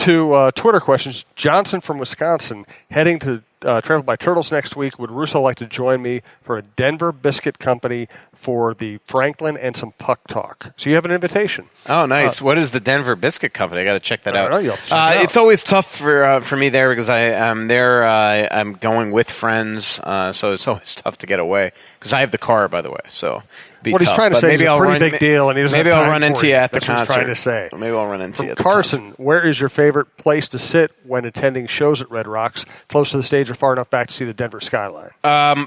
To Twitter questions, Johnson from Wisconsin, heading to Travel by Turtles next week. Would Russo like to join me for a Denver Biscuit Company for the Franklin and some puck talk? So you have an invitation. Oh, nice. What is the Denver Biscuit Company? I got to check that out. You'll have to check it out. It's always tough for me there because I'm there. I'm going with friends, so it's always tough to get away because I have the car, by the way. So what he's trying to say is a pretty big deal, and he doesn't maybe have time I'll run into you at the concert. That's what he's trying to say. Maybe I'll run into you at the Carson, concert. where is your favorite place to sit when attending shows at Red Rocks? Close to the stage or far enough back to see the Denver skyline?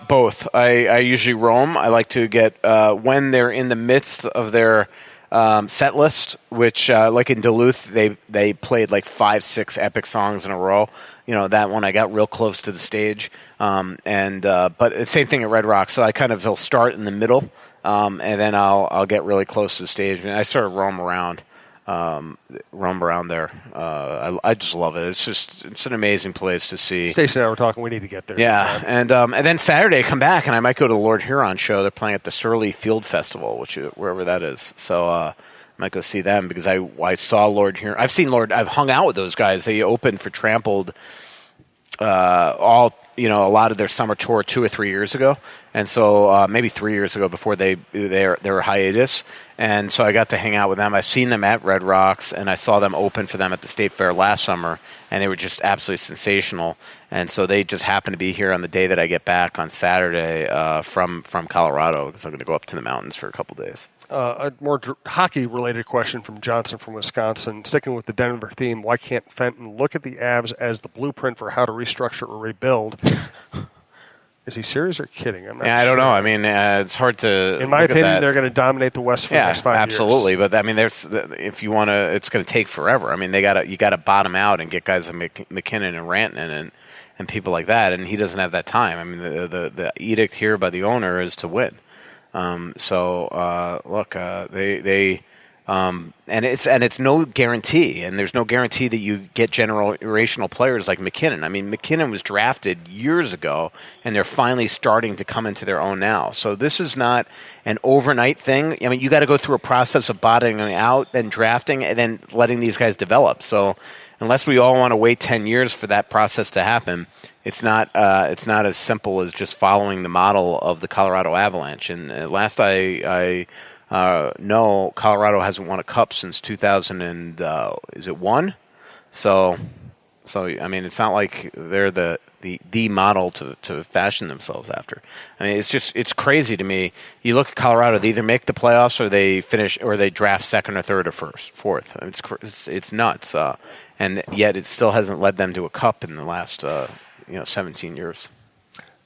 Both. I usually roam. I like to get when they're in the midst of their set list, which like in Duluth, they played like 5-6 epic songs in a row. You know, that one I got real close to the stage. But the same thing at Red Rocks. So I kind of will start in the middle. And then I'll get really close to the stage, and I sort of roam around there. I just love it. It's an amazing place to see. Stacey and I were talking. We need to get there. Yeah, and then Saturday I come back and I might go to the Lord Huron show. They're playing at the Surly Field Festival, wherever that is. So I might go see them because I saw Lord Huron. I've hung out with those guys. They opened for Trampled a lot of their summer tour 2 or 3 years ago, and so maybe 3 years ago before they were hiatus, and so I got to hang out with them. I've seen them at Red Rocks, and I saw them open for them at the State Fair last summer, and they were just absolutely sensational. And so they just happened to be here on the day that I get back on Saturday from Colorado because I'm going to go up to the mountains for a couple days. A more hockey-related question from Johnson from Wisconsin. Sticking with the Denver theme, why can't Fenton look at the Avs as the blueprint for how to restructure or rebuild? Is he serious or kidding? I'm not sure. I don't know. I mean, it's hard to. In my opinion, they're going to dominate the West for the next 5 years. Absolutely. But I mean, if you want to, it's going to take forever. I mean, you got to bottom out and get guys like McKinnon and Rantanen and people like that, and he doesn't have that time. I mean, the edict here by the owner is to win. It's no guarantee, and there's no guarantee that you get generational players like McKinnon. I mean, McKinnon was drafted years ago, and they're finally starting to come into their own now. So this is not an overnight thing. I mean, you got to go through a process of bottoming out, then drafting, and then letting these guys develop. So unless we all want to wait 10 years for that process to happen, it's not as simple as just following the model of the Colorado Avalanche. And last I know, Colorado hasn't won a cup since 2001. So I mean, it's not like they're the model to fashion themselves after. I mean, it's crazy to me. You look at Colorado; they either make the playoffs or they finish, or they draft second or third or fourth. It's nuts, and yet it still hasn't led them to a cup in the last 17 years.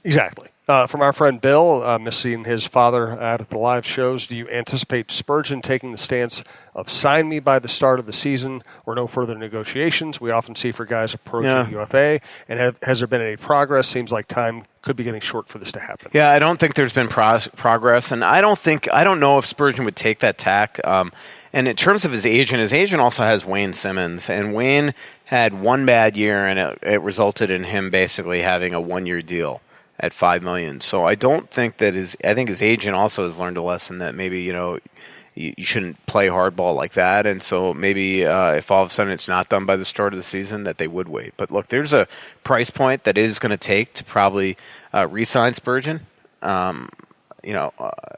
Exactly. From our friend Bill, missing his father out at the live shows, do you anticipate Spurgeon taking the stance of sign me by the start of the season or no further negotiations? We often see for guys approaching UFA. And has there been any progress? Seems like time could be getting short for this to happen. Yeah, I don't think there's been progress, and I don't know if Spurgeon would take that tack. And in terms of his agent also has Wayne Simmons, and Wayne had one bad year, and it resulted in him basically having a 1-year deal at $5 million. So I don't think that I think his agent also has learned a lesson that maybe, you shouldn't play hardball like that. And so maybe if all of a sudden it's not done by the start of the season, that they would wait. But look, there's a price point that it is going to take to probably re-sign Spurgeon.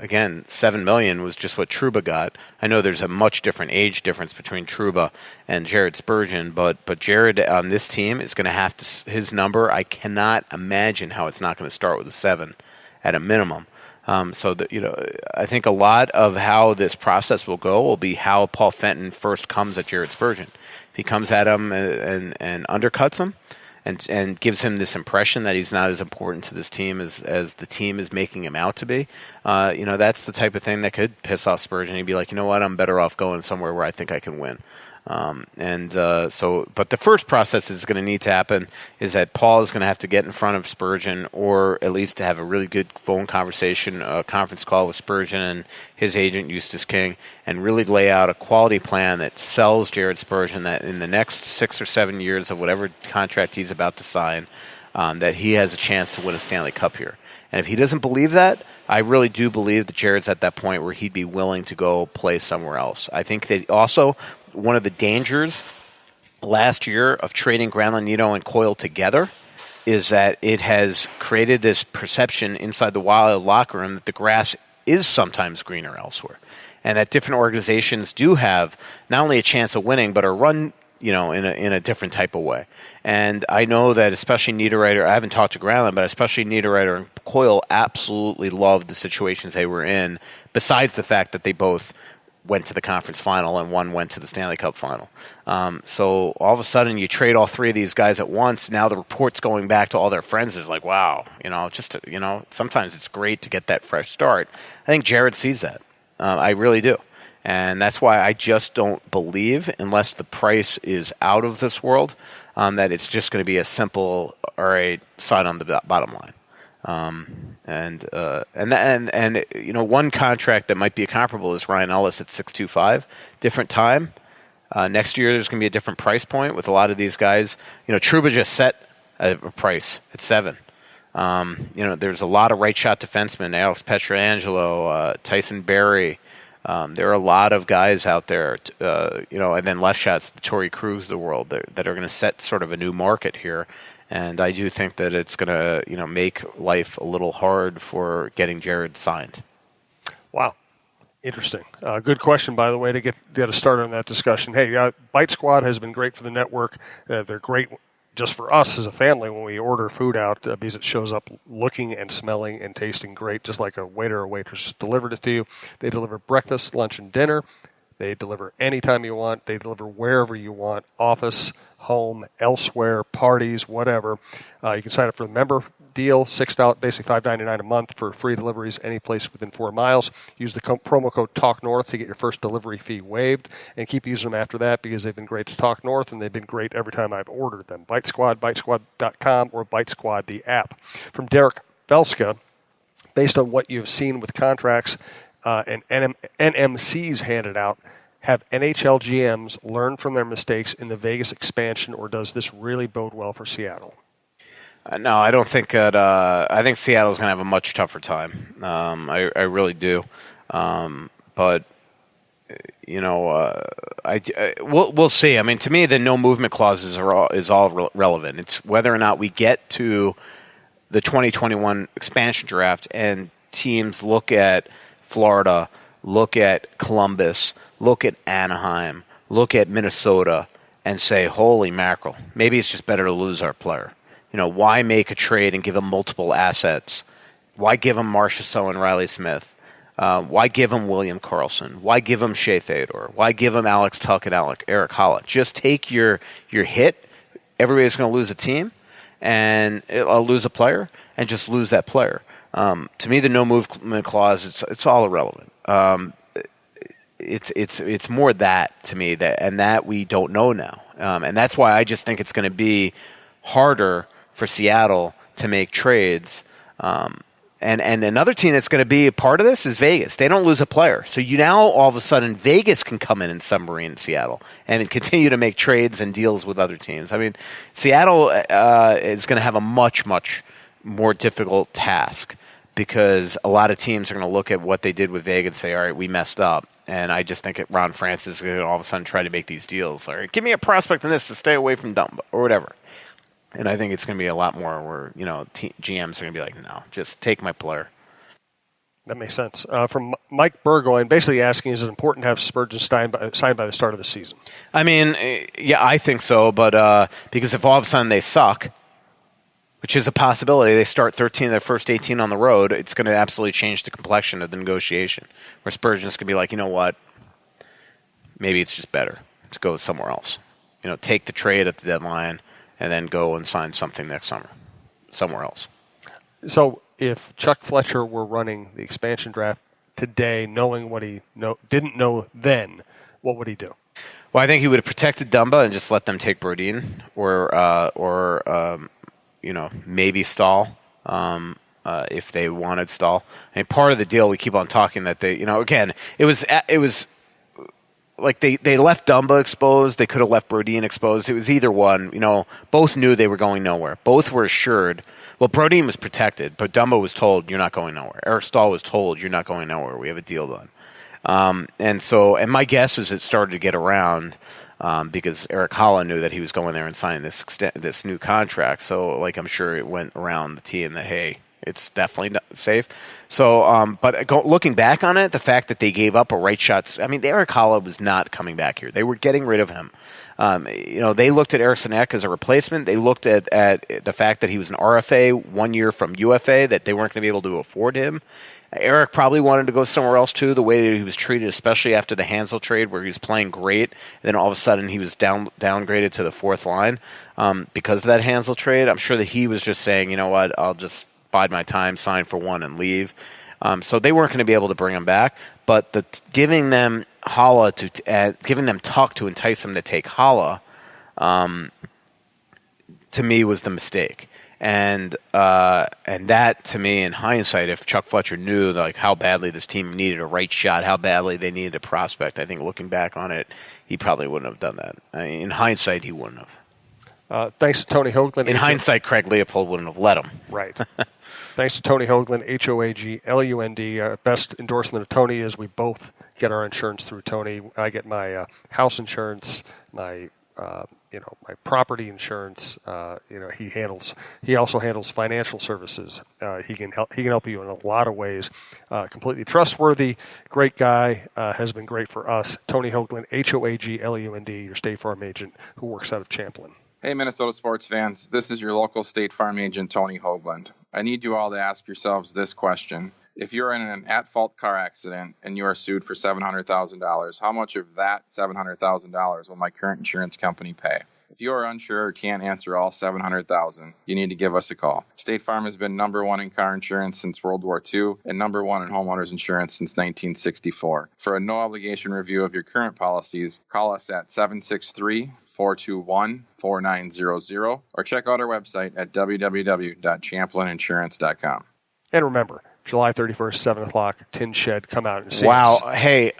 Again, $7 million was just what Trouba got. I know there's a much different age difference between Trouba and Jared Spurgeon, but Jared on this team is going to have his number. I cannot imagine how it's not going to start with a 7 at a minimum. I think a lot of how this process will go will be how Paul Fenton first comes at Jared Spurgeon. If he comes at him and undercuts him, and gives him this impression that he's not as important to this team as the team is making him out to be, that's the type of thing that could piss off Spurgeon. He'd be like, you know what, I'm better off going somewhere where I think I can win. But the first process is going to need to happen is that Paul is going to have to get in front of Spurgeon, or at least to have a really good phone conversation, a conference call with Spurgeon and his agent, Eustace King, and really lay out a quality plan that sells Jared Spurgeon that in the next 6 or 7 years of whatever contract he's about to sign, that he has a chance to win a Stanley Cup here. And if he doesn't believe that, I really do believe that Jared's at that point where he'd be willing to go play somewhere else. I think that also one of the dangers last year of trading Granlund, and Coyle together is that it has created this perception inside the Wild locker room that the grass is sometimes greener elsewhere, and that different organizations do have not only a chance of winning but are run, in a different type of way. And I know that especially Niederreiter, I haven't talked to Granlund, but especially Niederreiter and Coyle absolutely loved the situations they were in, besides the fact that they both went to the conference final and one went to the Stanley Cup final. So all of a sudden you trade all three of these guys at once. Now the report's going back to all their friends. It's like, wow, sometimes it's great to get that fresh start. I think Jared sees that. I really do. And that's why I just don't believe, unless the price is out of this world, that it's just going to be a simple, all right, sign on the bottom line. One contract that might be comparable is Ryan Ellis at $625. Different time. Next year there's going to be a different price point with a lot of these guys. Trouba just set a price at $7. There's a lot of right shot defensemen. Alex Pietrangelo, Tyson Barrie. There are a lot of guys out there, and then left shots, the Torrey Krug of the world, that are going to set sort of a new market here. And I do think that it's going to, make life a little hard for getting Jared signed. Wow. Interesting. Good question, by the way, to get a start on that discussion. Hey, Bite Squad has been great for the network. They're great just for us as a family when we order food out, because it shows up looking and smelling and tasting great, just like a waiter or waitress delivered it to you. They deliver breakfast, lunch, and dinner. They deliver anytime you want. They deliver wherever you want, office, home, elsewhere, parties, whatever. You can sign up for the member deal, $6, basically $5.99 a month for free deliveries any place within 4 miles. Use the promo code TALKNORTH to get your first delivery fee waived, and keep using them after that, because they've been great to Talk North, and they've been great every time I've ordered them. Bite Squad, bitesquad.com, or Bite Squad, the app. From Derek Velska, based on what you've seen with contracts and NMCs handed out, have NHL GMs learned from their mistakes in the Vegas expansion, or does this really bode well for Seattle? No, I don't think that. I think Seattle's going to have a much tougher time. I really do. But we'll see. I mean, to me, the no movement clauses is all relevant. It's whether or not we get to the 2021 expansion draft and teams look at Florida, look at Columbus, look at Anaheim, look at Minnesota, and say, holy mackerel, maybe it's just better to lose our player. Why make a trade and give them multiple assets? Why give them Marchessault and Riley Smith? Why give them William Karlsson? Why give them Shea Theodore? Why give them Alex Tuck and Eric Hollett? Just take your hit. Everybody's going to lose a team, and I'll lose a player, and just lose that player. To me, the no movement clause, it's all irrelevant. It's more that to me that we don't know now, and that's why I just think it's going to be harder for Seattle to make trades. And another team that's going to be a part of this is Vegas. They don't lose a player. So now all of a sudden Vegas can come in and submarine Seattle and continue to make trades and deals with other teams. I mean, Seattle is going to have a much, much more difficult task, because a lot of teams are going to look at what they did with Vegas and say, all right, we messed up. And I just think Ron Francis is going to all of a sudden try to make these deals. All right, give me a prospect in this to stay away from Dumba or whatever. And I think it's going to be a lot more where, GMs are going to be like, no, just take my player. That makes sense. From Mike Burgoyne, basically asking, is it important to have Spurgeon signed by the start of the season? I mean, yeah, I think so. But because if all of a sudden they suck, which is a possibility, they start 13 of their first 18 on the road, it's going to absolutely change the complexion of the negotiation. Where Spurgeon's going to be like, you know what? Maybe it's just better to go somewhere else. Take the trade at the deadline, and then go and sign something next summer, somewhere else. So if Chuck Fletcher were running the expansion draft today, knowing what he didn't know then, what would he do? Well, I think he would have protected Dumba and just let them take Brodin, or maybe Stahl, if they wanted Stahl. I mean, part of the deal, we keep on talking that they, again, it was like they left Dumba exposed. They could have left Brodin exposed. It was either one. Both knew they were going nowhere. Both were assured. Well, Brodin was protected, but Dumba was told, you're not going nowhere. Eric Stahl was told, you're not going nowhere. We have a deal done. And my guess is it started to get around. because Eric Holla knew that he was going there and signing this new contract. So, like, I'm sure it went around the team that, hey, it's definitely not safe. So, looking back on it, the fact that they gave up a right shot, I mean, Eric Holla was not coming back here. They were getting rid of him. They looked at Eriksson Ek as a replacement. They looked at the fact that he was an RFA 1 year from UFA, that they weren't going to be able to afford him. Eric probably wanted to go somewhere else, too, the way that he was treated, especially after the Hansel trade, where he was playing great, and then all of a sudden he was downgraded to the fourth line because of that Hansel trade. I'm sure that he was just saying, you know what, I'll just bide my time, sign for one, and leave. So they weren't going to be able to bring him back, but giving them Holla giving them Tuck to entice them to take Holla, to me, was the mistake. And that, to me, in hindsight, if Chuck Fletcher knew like how badly this team needed a right shot, how badly they needed a prospect, I think looking back on it, he probably wouldn't have done that. In hindsight, he wouldn't have. Thanks to Tony Hoaglund. In hindsight, Craig Leopold wouldn't have let him. Right. Thanks to Tony Hoaglund, Hoaglund. Best endorsement of Tony is we both get our insurance through Tony. I get my house insurance, my my property insurance. He also handles financial services. He can help you in a lot of ways. Completely trustworthy, great guy. Has been great for us. Tony Hoaglund, Hoaglund, your State Farm agent who works out of Champlin. Hey, Minnesota sports fans. This is your local State Farm agent, Tony Hoaglund. I need you all to ask yourselves this question. If you're in an at-fault car accident and you are sued for $700,000, how much of that $700,000 will my current insurance company pay? If you are unsure or can't answer all $700,000, you need to give us a call. State Farm has been number one in car insurance since World War II and number one in homeowners insurance since 1964. For a no-obligation review of your current policies, call us at 763-421-4900 or check out our website at www.champlininsurance.com. And remember, July 31st, 7 o'clock, Tin Shed, come out and see us. Wow. Hey,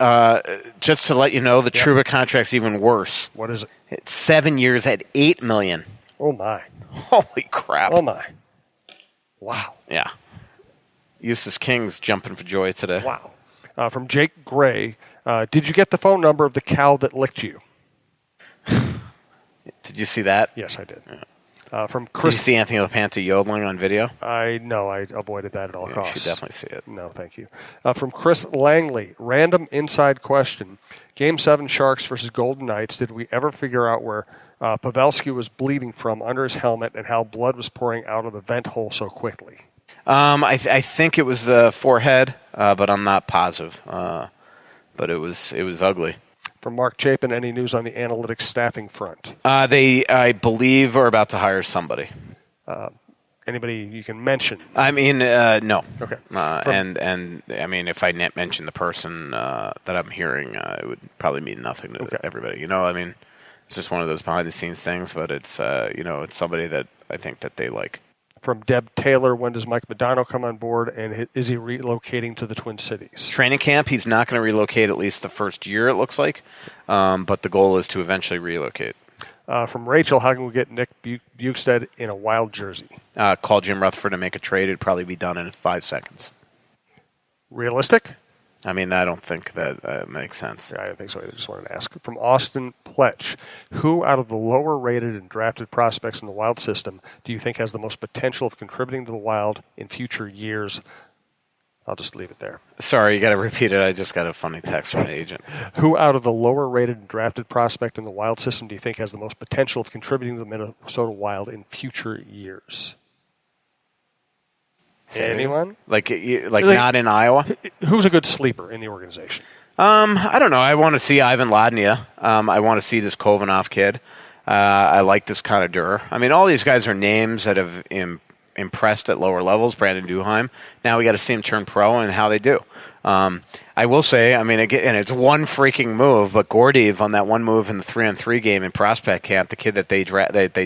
just to let you know, the Trouba contract's even worse. What is it? It's 7 years at $8 million. Oh, my. Holy crap. Oh, my. Wow. Yeah. Eustace King's jumping for joy today. Wow. From Jake Gray, did you get the phone number of the cow that licked you? Did you see that? Yes, I did. Yeah. From Chris, did you see Anthony LaPanta yodeling on video? I avoided that at all costs. You should definitely see it. No, thank you. From Chris Langley, random inside question. Game 7 Sharks versus Golden Knights. Did we ever figure out where Pavelski was bleeding from under his helmet and how blood was pouring out of the vent hole so quickly? I think it was the forehead, but I'm not positive. But it was ugly. From Mark Chapin, any news on the analytics staffing front? They, I believe, are about to hire somebody. Anybody you can mention? I mean, no. Okay. And I mean, if I mention the person that I'm hearing, it would probably mean nothing to everybody. I mean, it's just one of those behind-the-scenes things, but it's, it's somebody that I think that they like. From Deb Taylor, when does Mike Modano come on board, and is he relocating to the Twin Cities? Training camp, he's not going to relocate at least the first year, it looks like, but the goal is to eventually relocate. From Rachel, how can we get Nick Bukestad in a Wild jersey? Call Jim Rutherford and make a trade. It'd probably be done in 5 seconds. Realistic? I mean, I don't think that makes sense. Yeah, I don't think so. I just wanted to ask. From Austin Pletch, who out of the lower-rated and drafted prospects in the Wild system do you think has the most potential of contributing to the Wild in future years? I'll just leave it there. Sorry, you got to repeat it. I just got a funny text from an agent. Who out of the lower-rated and drafted prospect in the Wild system do you think has the most potential of contributing to the Minnesota Wild in future years? Anyone? Like not in Iowa? Who's a good sleeper in the organization? I don't know. I want to see Ivan Ladnia. I want to see this Kovanov kid. I like this Conadure. I mean, all these guys are names that have impressed at lower levels. Brandon Duheim. Now we got to see him turn pro and how they do. I will say, I mean, again, it's one freaking move, but Gordeev on that one move in the 3-on-3 game in prospect camp, the kid that they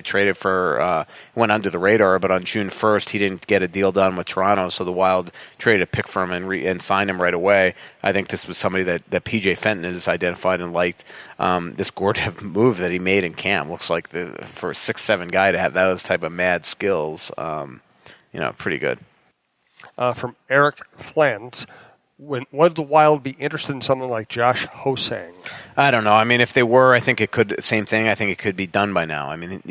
traded for went under the radar, but on June 1st he didn't get a deal done with Toronto, so the Wild traded a pick for him and signed him right away. I think this was somebody that P.J. Fenton has identified and liked. This Gordeev move that he made in camp looks like for a 6'7" guy to have those type of mad skills, pretty good. From Eric Flans. would the Wild be interested in someone like Josh Hosang? I don't know. I mean, if they were, I think it could. Same thing. I think it could be done by now. I mean,